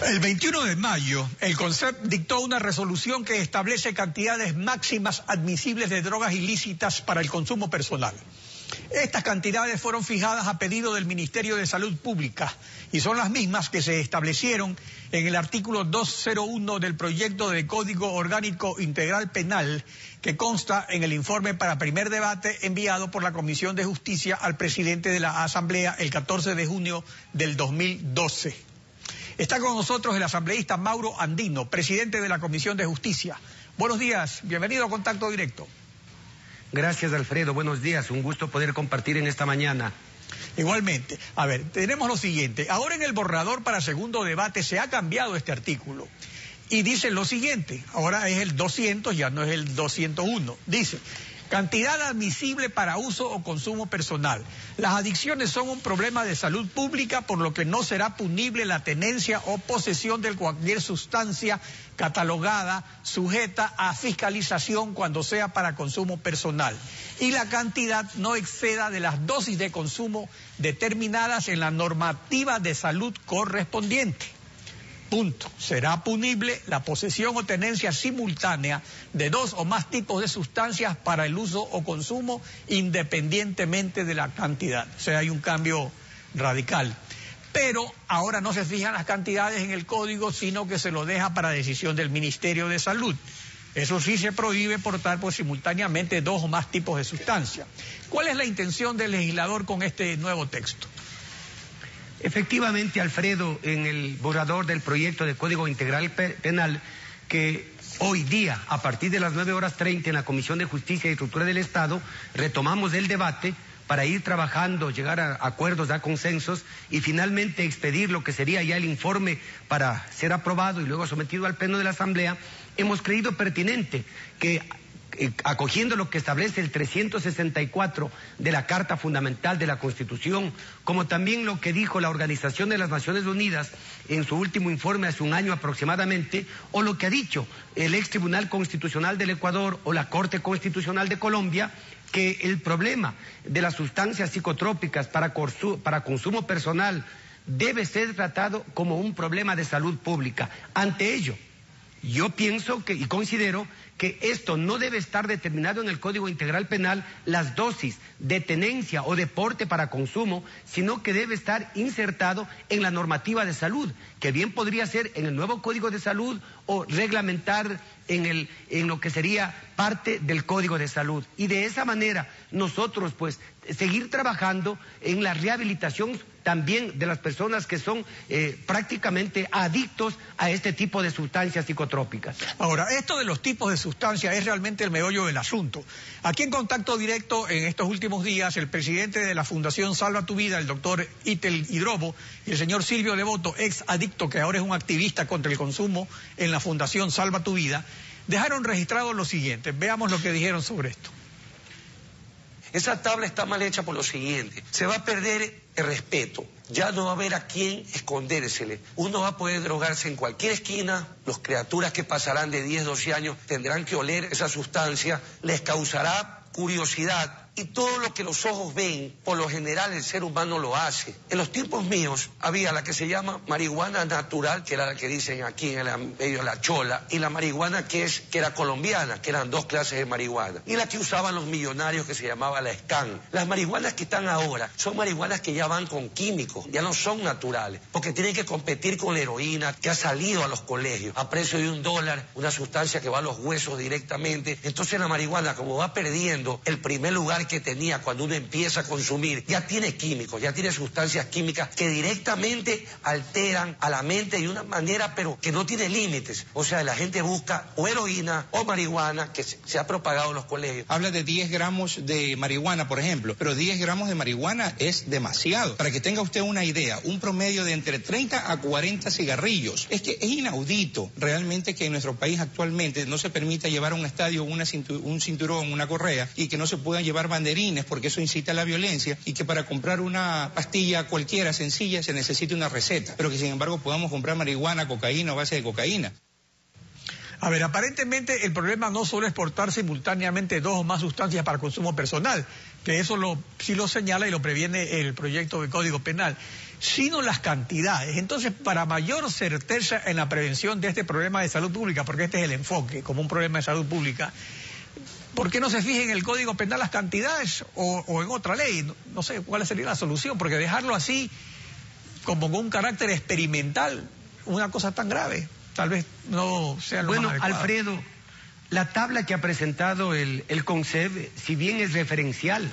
El 21 de mayo, el CONCEP dictó una resolución que establece cantidades máximas admisibles de drogas ilícitas para el consumo personal. Estas cantidades fueron fijadas a pedido del Ministerio de Salud Pública y son las mismas que se establecieron en el artículo 201 del proyecto de Código Orgánico Integral Penal que consta en el informe para primer debate enviado por la Comisión de Justicia al presidente de la Asamblea el 14 de junio del 2012. Está con nosotros el asambleísta Mauro Andino, presidente de la Comisión de Justicia. Buenos días, bienvenido a Contacto Directo. Gracias, Alfredo, buenos días, un gusto poder compartir en esta mañana. Igualmente. A ver, tenemos lo siguiente. Ahora en el borrador para segundo debate se ha cambiado este artículo y dice lo siguiente. Ahora es el 200, ya no es el 201. Dice: cantidad admisible para uso o consumo personal. Las adicciones son un problema de salud pública, por lo que no será punible la tenencia o posesión de cualquier sustancia catalogada, sujeta a fiscalización cuando sea para consumo personal. Y la cantidad no exceda de las dosis de consumo determinadas en la normativa de salud correspondiente. Punto. Será punible la posesión o tenencia simultánea de dos o más tipos de sustancias para el uso o consumo independientemente de la cantidad. O sea, hay un cambio radical. Pero ahora no se fijan las cantidades en el código, sino que se lo deja para decisión del Ministerio de Salud. Eso sí, se prohíbe portar simultáneamente dos o más tipos de sustancias. ¿Cuál es la intención del legislador con este nuevo texto? Efectivamente, Alfredo, en el borrador del proyecto de Código Integral Penal, que hoy día, a partir de las 9:30 en la Comisión de Justicia y Estructura del Estado, retomamos el debate para ir trabajando, llegar a acuerdos, a consensos y finalmente expedir lo que sería ya el informe para ser aprobado y luego sometido al Pleno de la Asamblea, hemos creído pertinente que, acogiendo lo que establece el 364 de la Carta Fundamental de la Constitución, como también lo que dijo la Organización de las Naciones Unidas en su último informe hace un año aproximadamente, o lo que ha dicho el ex Tribunal Constitucional del Ecuador o la Corte Constitucional de Colombia, que el problema de las sustancias psicotrópicas para consumo personal debe ser tratado como un problema de salud pública. Ante ello, yo pienso y considero que esto no debe estar determinado en el Código Integral Penal, las dosis de tenencia o de porte para consumo, sino que debe estar insertado en la normativa de salud, que bien podría ser en el nuevo Código de Salud o reglamentar en lo que sería parte del Código de Salud. Y de esa manera nosotros pues seguir trabajando en la rehabilitación también de las personas que son prácticamente adictos a este tipo de sustancias psicotrópicas. Ahora, esto de los tipos de sustancias es realmente el meollo del asunto. Aquí en Contacto Directo, en estos últimos días, el presidente de la Fundación Salva Tu Vida, el doctor Itel Hidrobo, y el señor Silvio Devoto, ex adicto, que ahora es un activista contra el consumo en la Fundación Salva Tu Vida, dejaron registrado lo siguiente. Veamos lo que dijeron sobre esto. Esa tabla está mal hecha por lo siguiente: se va a perder el respeto, ya no va a haber a quién escondérsele. Uno va a poder drogarse en cualquier esquina, las criaturas que pasarán de 10, 12 años tendrán que oler esa sustancia, les causará curiosidad. Y todo lo que los ojos ven, por lo general el ser humano lo hace. En los tiempos míos había la que se llama marihuana natural, que era la que dicen aquí en el medio de la chola, y la marihuana que era colombiana, que eran dos clases de marihuana. Y la que usaban los millonarios, que se llamaba la Scan. Las marihuanas que están ahora son marihuanas que ya van con químicos, ya no son naturales, porque tienen que competir con la heroína que ha salido a los colegios a precio de $1, una sustancia que va a los huesos directamente. Entonces la marihuana, como va perdiendo el primer lugar que tenía cuando uno empieza a consumir, ya tiene químicos, ya tiene sustancias químicas que directamente alteran a la mente de una manera pero que no tiene límites. O sea, la gente busca o heroína o marihuana, que se ha propagado en los colegios. Habla de 10 gramos de marihuana, por ejemplo, pero 10 gramos de marihuana es demasiado. Para que tenga usted una idea, un promedio de entre 30 a 40 cigarrillos. Es que es inaudito realmente que en nuestro país actualmente no se permita llevar a un estadio un cinturón, una correa, y que no se puedan llevar banderines, porque eso incita a la violencia, y que para comprar una pastilla cualquiera sencilla se necesite una receta, pero que sin embargo podamos comprar marihuana, cocaína o base de cocaína. A ver, aparentemente el problema no solo es portar simultáneamente dos o más sustancias para consumo personal, que eso sí lo señala y lo previene el proyecto de Código Penal, sino las cantidades. Entonces, para mayor certeza en la prevención de este problema de salud pública, porque este es el enfoque como un problema de salud pública, ¿por qué no se fija en el Código Penal las cantidades o en otra ley? No sé cuál sería la solución, porque dejarlo así como con un carácter experimental, una cosa tan grave, tal vez no sea lo más adecuado. Bueno, Alfredo, la tabla que ha presentado el CONCEB, si bien es referencial,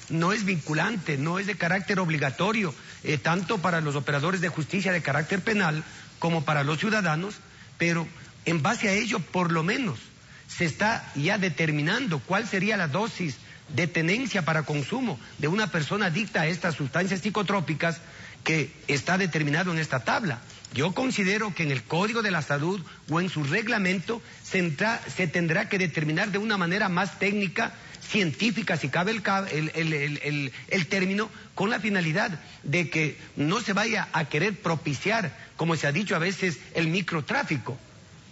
no es vinculante, no es de carácter obligatorio, tanto para los operadores de justicia de carácter penal como para los ciudadanos, pero en base a ello, por lo menos, se está ya determinando cuál sería la dosis de tenencia para consumo de una persona adicta a estas sustancias psicotrópicas que está determinado en esta tabla. Yo considero que en el Código de la Salud o en su reglamento se tendrá que determinar de una manera más técnica, científica, si cabe el término, con la finalidad de que no se vaya a querer propiciar, como se ha dicho a veces, el microtráfico.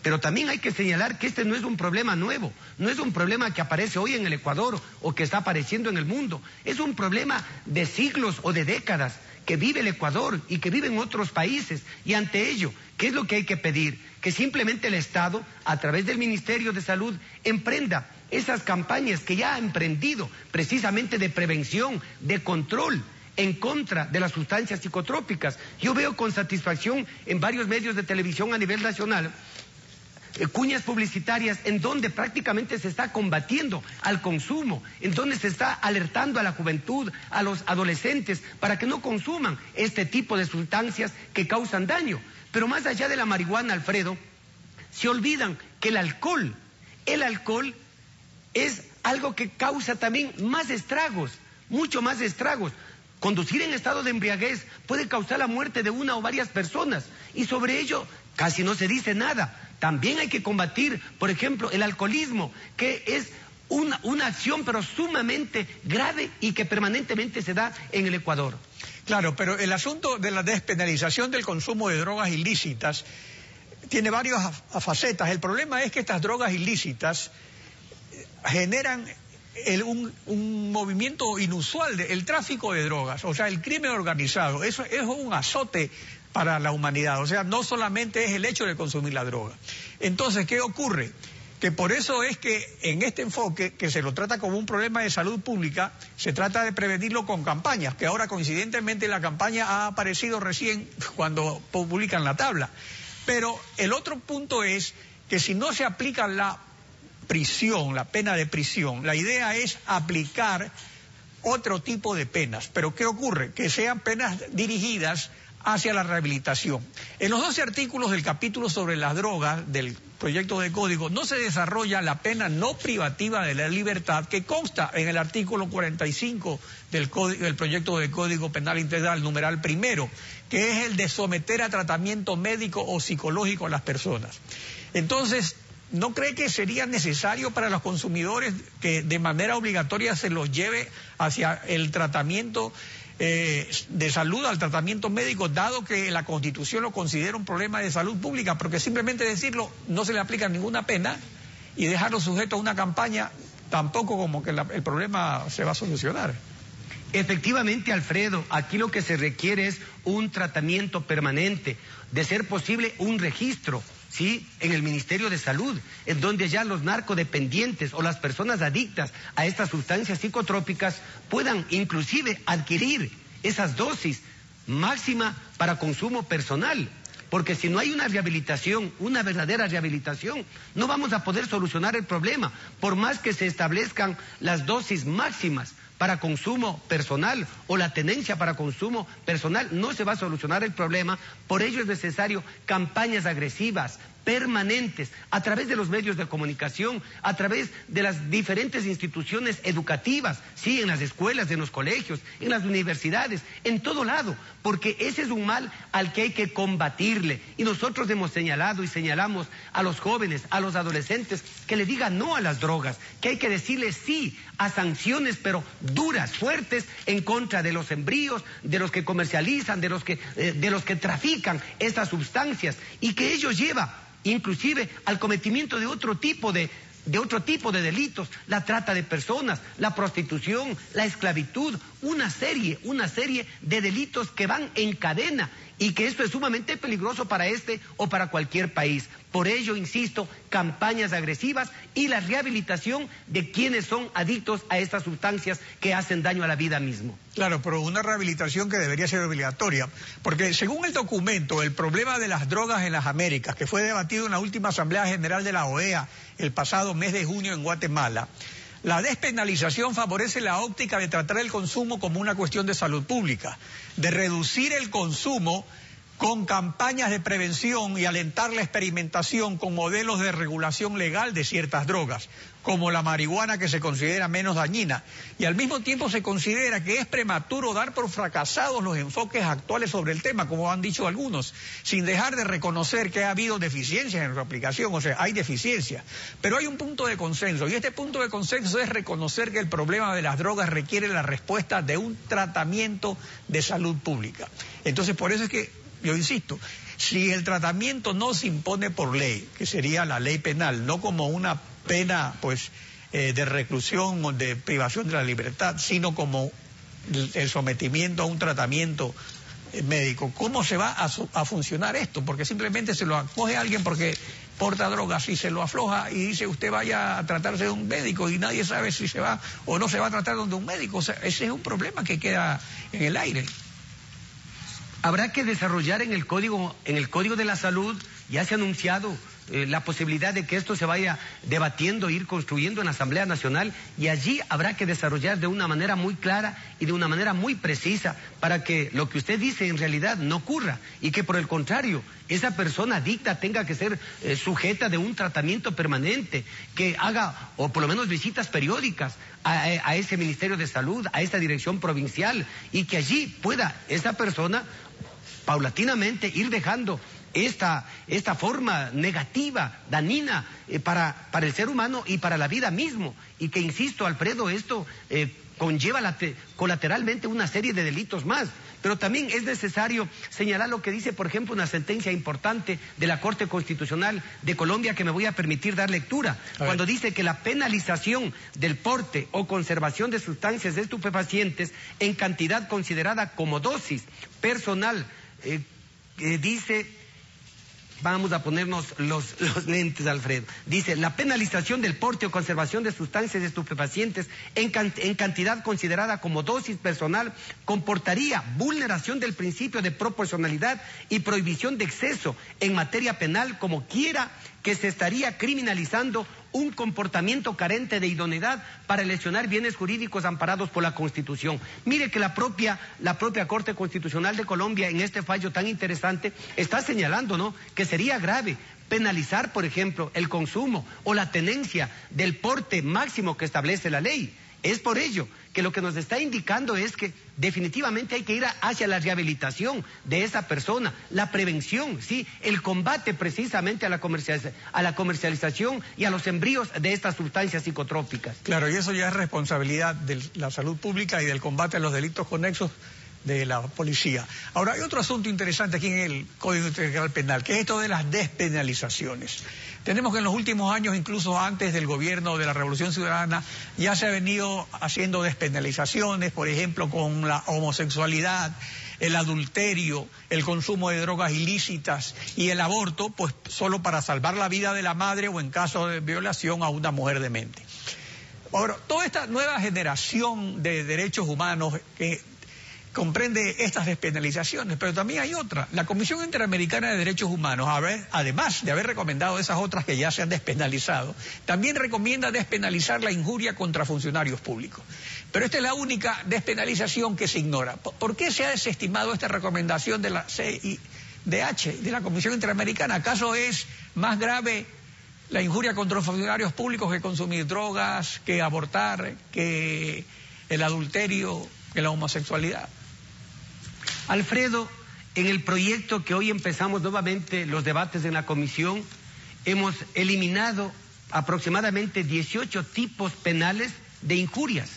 Pero también hay que señalar que este no es un problema nuevo, no es un problema que aparece hoy en el Ecuador o que está apareciendo en el mundo, es un problema de siglos o de décadas que vive el Ecuador y que viven otros países. Y ante ello, ¿qué es lo que hay que pedir? Que simplemente el Estado, a través del Ministerio de Salud, emprenda esas campañas que ya ha emprendido, precisamente de prevención, de control en contra de las sustancias psicotrópicas. Yo veo con satisfacción en varios medios de televisión a nivel nacional cuñas publicitarias en donde prácticamente se está combatiendo al consumo, en donde se está alertando a la juventud, a los adolescentes, para que no consuman este tipo de sustancias que causan daño. Pero más allá de la marihuana, Alfredo, se olvidan que el alcohol es algo que causa también más estragos, mucho más estragos. Conducir en estado de embriaguez puede causar la muerte de una o varias personas y sobre ello casi no se dice nada. También hay que combatir, por ejemplo, el alcoholismo, que es una acción pero sumamente grave y que permanentemente se da en el Ecuador. Claro, pero el asunto de la despenalización del consumo de drogas ilícitas tiene varias facetas. El problema es que estas drogas ilícitas generan un movimiento inusual, el tráfico de drogas, o sea, el crimen organizado. Eso es un azote para la humanidad, o sea, no solamente es el hecho de consumir la droga. Entonces, ¿qué ocurre? Que por eso es que en este enfoque, que se lo trata como un problema de salud pública, se trata de prevenirlo con campañas, que ahora coincidentemente la campaña ha aparecido recién cuando publican la tabla. Pero el otro punto es que si no se aplica la prisión, la pena de prisión, la idea es aplicar otro tipo de penas. Pero ¿qué ocurre? Que sean penas dirigidas hacia la rehabilitación. En los 12 artículos del capítulo sobre las drogas del proyecto de código no se desarrolla la pena no privativa de la libertad que consta en el artículo 45 del proyecto de Código Penal Integral, numeral primero, que es el de someter a tratamiento médico o psicológico a las personas. Entonces, ¿no cree que sería necesario para los consumidores que de manera obligatoria se los lleve hacia el tratamiento de salud, al tratamiento médico, dado que la Constitución lo considera un problema de salud pública? Porque simplemente decirlo, no se le aplica ninguna pena, y dejarlo sujeto a una campaña, tampoco como que el problema se va a solucionar. Efectivamente, Alfredo, aquí lo que se requiere es un tratamiento permanente, de ser posible un registro, ¿sí?, en el Ministerio de Salud, en donde ya los narcodependientes o las personas adictas a estas sustancias psicotrópicas puedan inclusive adquirir esas dosis máxima para consumo personal. Porque si no hay una rehabilitación, una verdadera rehabilitación, no vamos a poder solucionar el problema, por más que se establezcan las dosis máximas para consumo personal o la tenencia para consumo personal, no se va a solucionar el problema. Por ello es necesario campañas agresivas, permanentes, a través de los medios de comunicación, a través de las diferentes instituciones educativas, sí, en las escuelas, en los colegios, en las universidades, en todo lado, porque ese es un mal al que hay que combatirle. Y nosotros hemos señalado y señalamos a los jóvenes, a los adolescentes, que le digan no a las drogas, que hay que decirles sí a sanciones, pero duras, fuertes, en contra de los embríos, de los que comercializan, de los que trafican estas sustancias, y que ello lleva inclusive al cometimiento de otro tipo de de otro tipo de delitos, la trata de personas, la prostitución, la esclavitud, una serie de delitos que van en cadena y que esto es sumamente peligroso para este o para cualquier país. Por ello, insisto, campañas agresivas y la rehabilitación de quienes son adictos a estas sustancias que hacen daño a la vida mismo. Claro, pero una rehabilitación que debería ser obligatoria, porque según el documento, el problema de las drogas en las Américas, que fue debatido en la última Asamblea General de la OEA el pasado mes de junio en Guatemala, la despenalización favorece la óptica de tratar el consumo como una cuestión de salud pública, de reducir el consumo con campañas de prevención y alentar la experimentación con modelos de regulación legal de ciertas drogas, como la marihuana, que se considera menos dañina, y al mismo tiempo se considera que es prematuro dar por fracasados los enfoques actuales sobre el tema, como han dicho algunos, sin dejar de reconocer que ha habido deficiencias en su aplicación. O sea, hay deficiencias, pero hay un punto de consenso, y este punto de consenso es reconocer que el problema de las drogas requiere la respuesta de un tratamiento de salud pública. Entonces, por eso es que yo insisto, si el tratamiento no se impone por ley, que sería la ley penal, no como una pena de reclusión o de privación de la libertad, sino como el sometimiento a un tratamiento médico, ¿cómo se va a funcionar esto? Porque simplemente se lo acoge a alguien porque porta drogas y se lo afloja y dice usted vaya a tratarse de un médico y nadie sabe si se va o no se va a tratar de un médico. O sea, ese es un problema que queda en el aire. Habrá que desarrollar en el Código de la Salud, ya se ha anunciado la posibilidad de que esto se vaya debatiendo, ir construyendo en la Asamblea Nacional, y allí habrá que desarrollar de una manera muy clara y de una manera muy precisa para que lo que usted dice en realidad no ocurra y que por el contrario esa persona adicta tenga que ser sujeta de un tratamiento permanente, que haga o por lo menos visitas periódicas a ese Ministerio de Salud, a esta dirección provincial, y que allí pueda esa persona paulatinamente ir dejando esta forma negativa, dañina para el ser humano y para la vida mismo, y que, insisto, Alfredo, esto conlleva colateralmente una serie de delitos más. Pero también es necesario señalar lo que dice, por ejemplo, una sentencia importante de la Corte Constitucional de Colombia, que me voy a permitir dar lectura, cuando dice que la penalización del porte o conservación de sustancias estupefacientes en cantidad considerada como dosis personal, dice, vamos a ponernos los lentes, Alfredo, dice, la penalización del porte o conservación de sustancias estupefacientes en cantidad considerada como dosis personal comportaría vulneración del principio de proporcionalidad y prohibición de exceso en materia penal, como quiera que se estaría criminalizando un comportamiento carente de idoneidad para lesionar bienes jurídicos amparados por la Constitución. Mire que la propia Corte Constitucional de Colombia, en este fallo tan interesante, está señalando, ¿no?, que sería grave penalizar, por ejemplo, el consumo o la tenencia del porte máximo que establece la ley. Es por ello que lo que nos está indicando es que definitivamente hay que ir hacia la rehabilitación de esa persona, la prevención, ¿sí?, el combate precisamente a la comercialización y a los embrios de estas sustancias psicotrópicas. Claro, y eso ya es responsabilidad de la salud pública y del combate a los delitos conexos de la policía. Ahora, hay otro asunto interesante aquí en el Código Integral Penal, que es esto de las despenalizaciones. Tenemos que en los últimos años, incluso antes del gobierno de la Revolución Ciudadana, ya se ha venido haciendo despenalizaciones, por ejemplo, con la homosexualidad, el adulterio, el consumo de drogas ilícitas y el aborto, pues solo para salvar la vida de la madre o en caso de violación a una mujer demente. Ahora, toda esta nueva generación de derechos humanos que comprende estas despenalizaciones, pero también hay otra. La Comisión Interamericana de Derechos Humanos, además de haber recomendado esas otras que ya se han despenalizado, también recomienda despenalizar la injuria contra funcionarios públicos. Pero esta es la única despenalización que se ignora. ¿Por qué se ha desestimado esta recomendación de la CIDH, de la Comisión Interamericana? ¿Acaso es más grave la injuria contra los funcionarios públicos que consumir drogas, que abortar, que el adulterio, que la homosexualidad? Alfredo, en el proyecto que hoy empezamos nuevamente los debates en la comisión, hemos eliminado aproximadamente 18 tipos penales de injurias,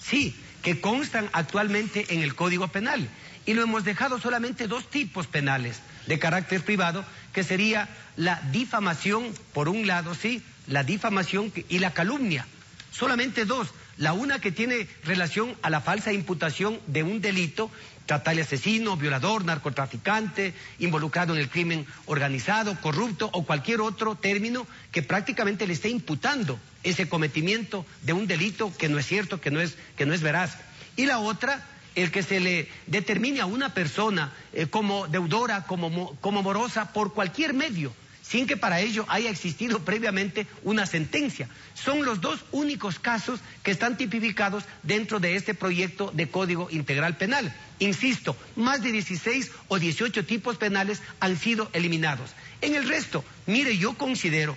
sí, que constan actualmente en el Código Penal, y lo hemos dejado solamente 2 tipos penales de carácter privado, que sería la difamación, por un lado, sí, la difamación y la calumnia. Solamente dos. La una que tiene relación a la falsa imputación de un delito, tratar de asesino, violador, narcotraficante, involucrado en el crimen organizado, corrupto o cualquier otro término que prácticamente le esté imputando ese cometimiento de un delito que no es cierto, que no es veraz. Y la otra, el que se le determine a una persona como deudora, como morosa, por cualquier medio, sin que para ello haya existido previamente una sentencia. Son los dos únicos casos que están tipificados dentro de este proyecto de Código Integral Penal. Insisto, más de 16 o 18 tipos penales han sido eliminados. En el resto, mire, yo considero,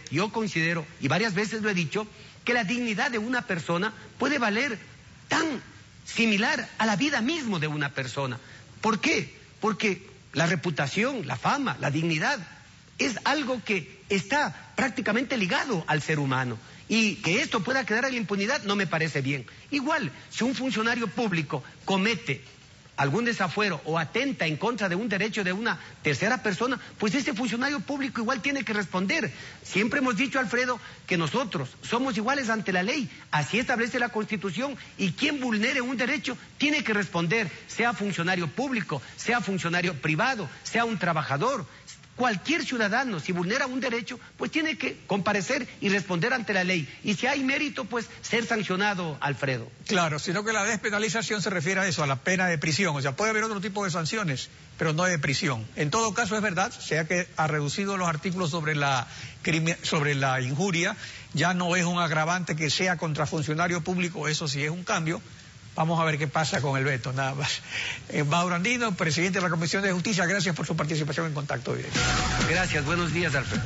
y varias veces lo he dicho, que la dignidad de una persona puede valer tan similar a la vida misma de una persona. ¿Por qué? Porque la reputación, la fama, la dignidad es algo que está prácticamente ligado al ser humano. Y que esto pueda quedar en la impunidad no me parece bien. Igual, si un funcionario público comete algún desafuero o atenta en contra de un derecho de una tercera persona, pues ese funcionario público igual tiene que responder. Siempre hemos dicho, Alfredo, que nosotros somos iguales ante la ley, así establece la Constitución, y quien vulnere un derecho tiene que responder, sea funcionario público, sea funcionario privado, sea un trabajador. Cualquier ciudadano, si vulnera un derecho, pues tiene que comparecer y responder ante la ley. Y si hay mérito, pues ser sancionado, Alfredo. Claro, sino que la despenalización se refiere a eso, a la pena de prisión. O sea, puede haber otro tipo de sanciones, pero no de prisión. En todo caso, es verdad, sea que ha reducido los artículos sobre la injuria, ya no es un agravante que sea contra funcionario público, eso sí es un cambio. Vamos a ver qué pasa con el veto, nada más. Mauro Andino, presidente de la Comisión de Justicia, gracias por su participación en Contacto Directo. Gracias, buenos días, Alfredo.